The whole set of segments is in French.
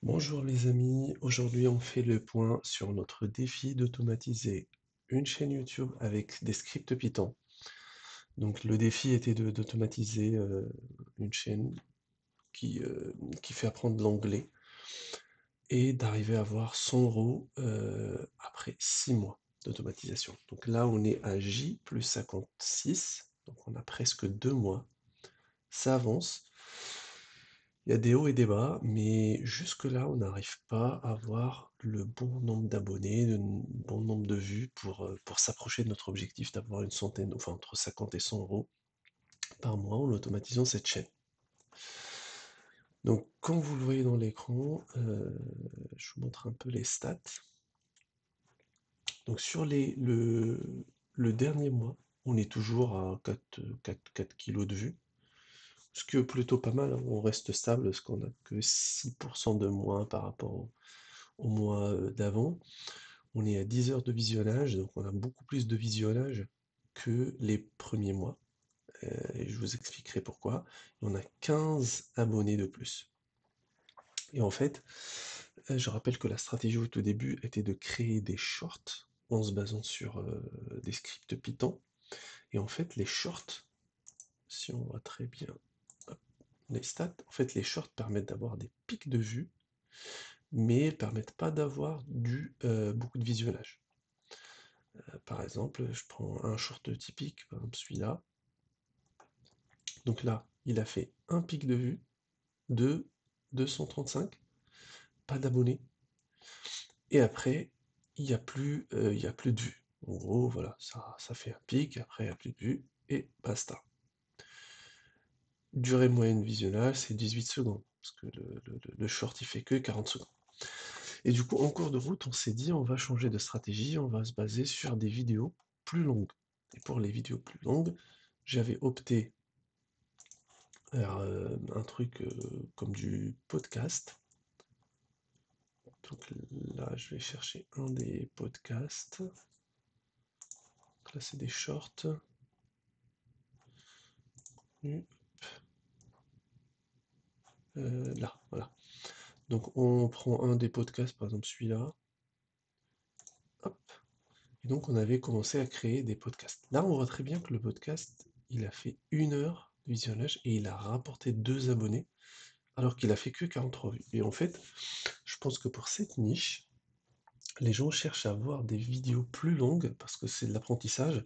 Bonjour les amis, aujourd'hui on fait le point sur notre défi d'automatiser une chaîne YouTube avec des scripts Python. Donc le défi était d'automatiser une chaîne qui fait apprendre l'anglais et d'arriver à avoir 100 euros après 6 mois d'automatisation. Donc là on est à J plus 56, donc on a presque 2 mois, ça avance. Il y a des hauts et des bas, mais jusque-là, on n'arrive pas à avoir le bon nombre d'abonnés, le bon nombre de vues pour s'approcher de notre objectif d'avoir une centaine, enfin entre 50 et 100 euros par mois en automatisant cette chaîne. Donc, comme vous le voyez dans l'écran, je vous montre un peu les stats. Donc, sur le dernier mois, on est toujours à 4 kilos de vues, ce qui est plutôt pas mal, hein. On reste stable parce qu'on n'a que 6% de moins par rapport au mois d'avant. On est à 10 heures de visionnage, donc on a beaucoup plus de visionnage que les premiers mois. Et je vous expliquerai pourquoi. Et on a 15 abonnés de plus. Et en fait, je rappelle que la stratégie au tout début était de créer des shorts en se basant sur des scripts Python. Et en fait, les shorts, si on voit très bien hop, les stats, en fait, les shorts permettent d'avoir des pics de vues, mais permettent pas d'avoir beaucoup de visionnage. Par exemple, je prends un short typique, par exemple celui-là. Donc là, il a fait un pic de vue de 235, pas d'abonnés. Et après, il y a plus de vues. En gros, voilà, ça fait un pic, après il n'y a plus de vues, et basta. Durée moyenne de visionnage, c'est 18 secondes, parce que le short, il fait que 40 secondes. Et du coup, en cours de route, on s'est dit, on va changer de stratégie, on va se baser sur des vidéos plus longues. Et pour les vidéos plus longues, j'avais opté vers un truc comme du podcast. Donc là, je vais chercher un des podcasts. Donc là, c'est des shorts. Là, voilà. Donc on prend un des podcasts, par exemple celui-là. Hop. Et donc on avait commencé à créer des podcasts. Là, on voit très bien que le podcast, il a fait 1 heure de visionnage et il a rapporté 2 abonnés, alors qu'il a fait que 43 vues. Et en fait, je pense que pour cette niche, les gens cherchent à voir des vidéos plus longues parce que c'est de l'apprentissage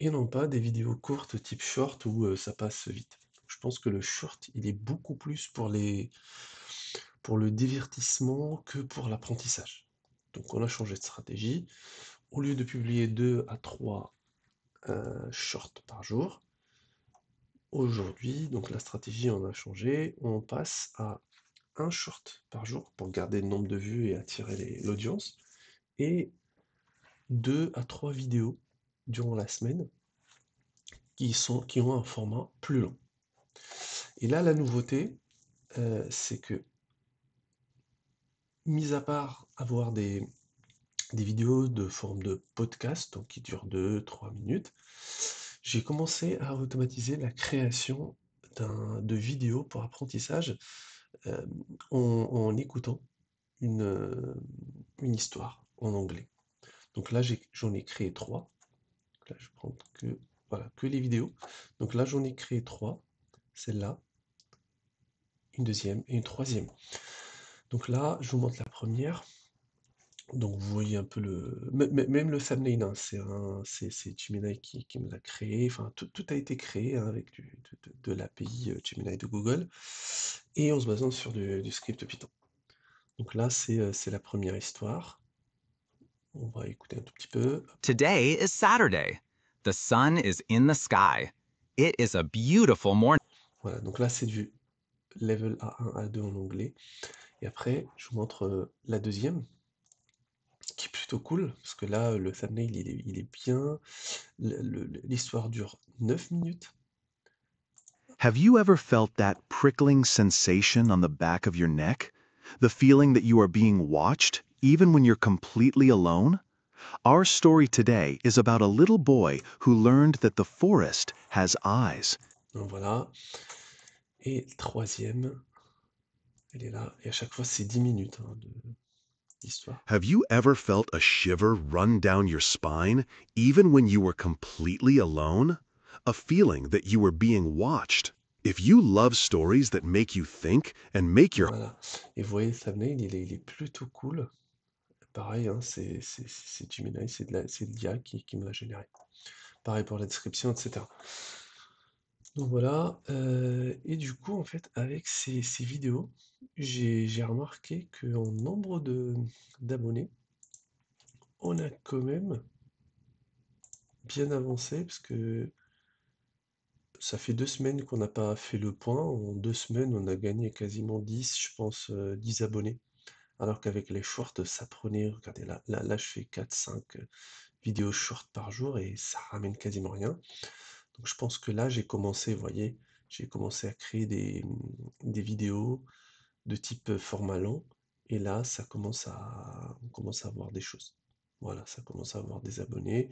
et non pas des vidéos courtes type short où ça passe vite. Je pense que le short, il est beaucoup plus pour le divertissement que pour l'apprentissage. Donc on a changé de stratégie. Au lieu de publier 2 à 3 shorts par jour, aujourd'hui, donc la stratégie on a changé, on passe à un short par jour pour garder le nombre de vues et attirer l'audience, et 2 à 3 vidéos durant la semaine qui ont un format plus long. Et là, la nouveauté, c'est que, mis à part avoir des vidéos de forme de podcast, donc qui durent 2 3 minutes, j'ai commencé à automatiser la création de vidéos pour apprentissage euh, en écoutant une histoire en anglais. Donc là, j'en ai créé 3. Là, je prends que, voilà, que les vidéos. Donc là, j'en ai créé 3. Celle-là, une deuxième et une troisième. Donc là, je vous montre la première. Donc vous voyez un peu même le thumbnail, hein, c'est Gemini qui me l'a créé. Enfin, tout a été créé hein, avec de l'API Gemini de Google et en se basant sur du script Python. Donc là, c'est la première histoire. On va écouter un tout petit peu. Today is Saturday. The sun is in the sky. It is a beautiful morning. Voilà, donc là, c'est du level A1, A2 en anglais. Et après, je vous montre la deuxième, qui est plutôt cool, parce que là, le thumbnail, il est bien. L'histoire dure 9 minutes. Have you ever felt that prickling sensation on the back of your neck? The feeling that you are being watched, even when you're completely alone? Our story today is about a little boy who learned that the forest has eyes. Donc voilà. Et troisième Elle est là, et à chaque fois, c'est 10 minutes hein, d'histoire. Have you ever felt a shiver run down your spine, even when you were completely alone? A feeling that you were being watched. If you love stories that make you think and make your Voilà. Et vous voyez, le thumbnail, il est plutôt cool. Pareil, hein, c'est Gemini, c'est l'IA qui me l'a généré. Pareil pour la description, etc. Donc voilà, et du coup, en fait, avec ces vidéos, j'ai remarqué qu'en nombre d'abonnés, on a quand même bien avancé, parce que ça fait 2 semaines qu'on n'a pas fait le point. En 2 semaines, on a gagné quasiment 10, je pense, 10 abonnés. Alors qu'avec les shorts, ça prenait, regardez là, je fais 4-5 vidéos short par jour et ça ramène quasiment rien. Donc je pense que là, j'ai commencé, vous voyez, j'ai commencé à créer des vidéos de type format long, et là, on commence à voir des choses. Voilà, ça commence à avoir des abonnés,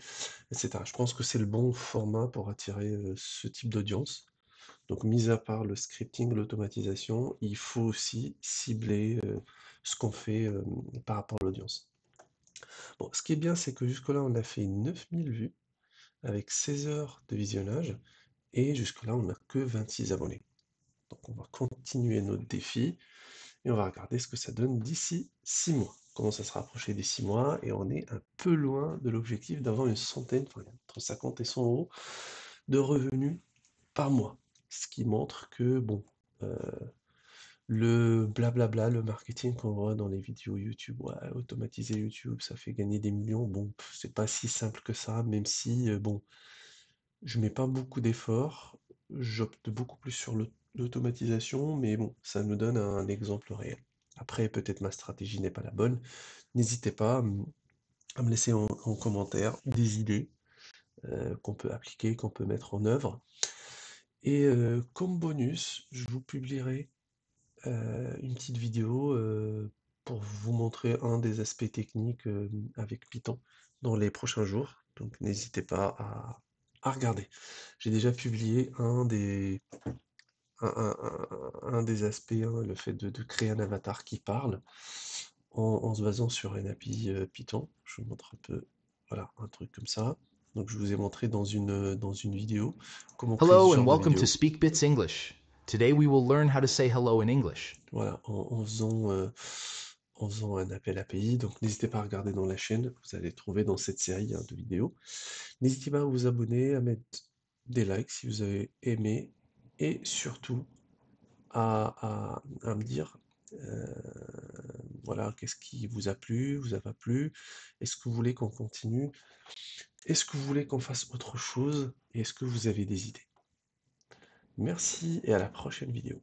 etc. Je pense que c'est le bon format pour attirer ce type d'audience. Donc, mis à part le scripting, l'automatisation, il faut aussi cibler ce qu'on fait par rapport à l'audience. Bon, ce qui est bien, c'est que jusque-là, on a fait 9000 vues avec 16 heures de visionnage, et jusque-là, on n'a que 26 abonnés. Donc, on va continuer notre défi et on va regarder ce que ça donne d'ici 6 mois. On commence à se rapprocher des 6 mois et on est un peu loin de l'objectif d'avoir une centaine, enfin entre 50 et 100 euros de revenus par mois. Ce qui montre que, bon, le blablabla, le marketing qu'on voit dans les vidéos YouTube, ouais, automatiser YouTube, ça fait gagner des millions. Bon, c'est pas si simple que ça, même si, bon, je mets pas beaucoup d'efforts, j'opte beaucoup plus sur l'automatisation, mais bon, ça nous donne un exemple réel. Après, peut-être ma stratégie n'est pas la bonne. N'hésitez pas à me laisser en commentaire des idées qu'on peut appliquer, qu'on peut mettre en œuvre. Et comme bonus, je vous publierai une petite vidéo pour vous montrer un des aspects techniques avec Python dans les prochains jours. Donc n'hésitez pas à regarder. J'ai déjà publié un des aspects, hein, le fait de créer un avatar qui parle en se basant sur une API Python. Je vous montre un peu, voilà, un truc comme ça. Donc je vous ai montré dans une vidéo comment créer ce Hello and genre de welcome vidéo. to SpeakBits English. Today we will learn how to say hello in English. Voilà, en faisant un appel API. Donc n'hésitez pas à regarder dans la chaîne, vous allez trouver dans cette série hein, de vidéos. N'hésitez pas à vous abonner, à mettre des likes si vous avez aimé, et surtout à me dire voilà, qu'est-ce qui vous a plu, vous a pas plu, est-ce que vous voulez qu'on continue, est-ce que vous voulez qu'on fasse autre chose, et est-ce que vous avez des idées. Merci et à la prochaine vidéo.